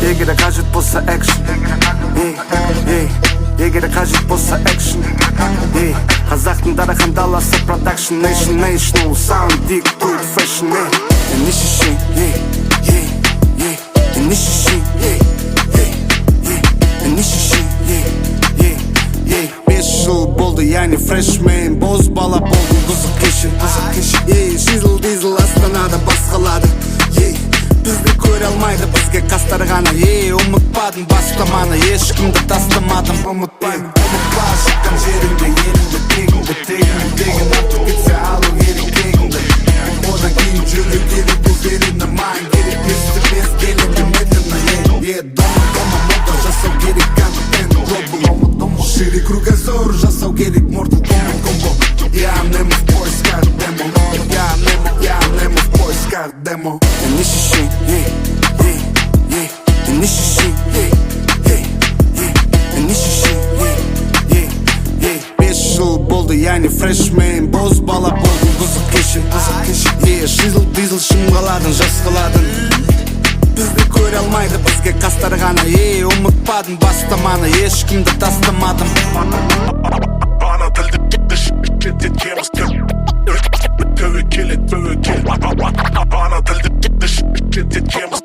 егер қажет болса экшн, егер қажет болса экшн, қазақтың дарахан даласы продакшн, national sound диктует фэшн. Не шиши, не шиши, не шиши. 5 жыл болды, яғни фрешмен, боз бала болдым, қызық кеші. Шизл дизл астанада басқалады, бізді көре алмайды, бізге қастар ғана. Ұмытпадым бастаманы, ешкімді тастамадым, ұмытпаймын. Ұмытпа шыққан жеріңді, еліңді, тегін артып кетсе алу керек тегіңді. Одан кейін жүру керек, бұл верені майн керек. Естімес келінді медленно, дома мода жасау керек, контент глобал. Шире кругозор жасау керек, Mortal Kombat. Я немо в поисках демо, я немо в поисках демо. Не шиши, не шиши, не шиши. 5 жыл болды, яғни фрешмен, боз бала болдым, қызық кеші. Шизл дизл шым қаладың, жас қаладың, бізді көре алмайды, бізге қастар ғана. Ұмытпадым бастаманы, ешкімді тастамадым. Ана тілді шеттеткеміз тәуекел. Ана тілді шеттеткеміз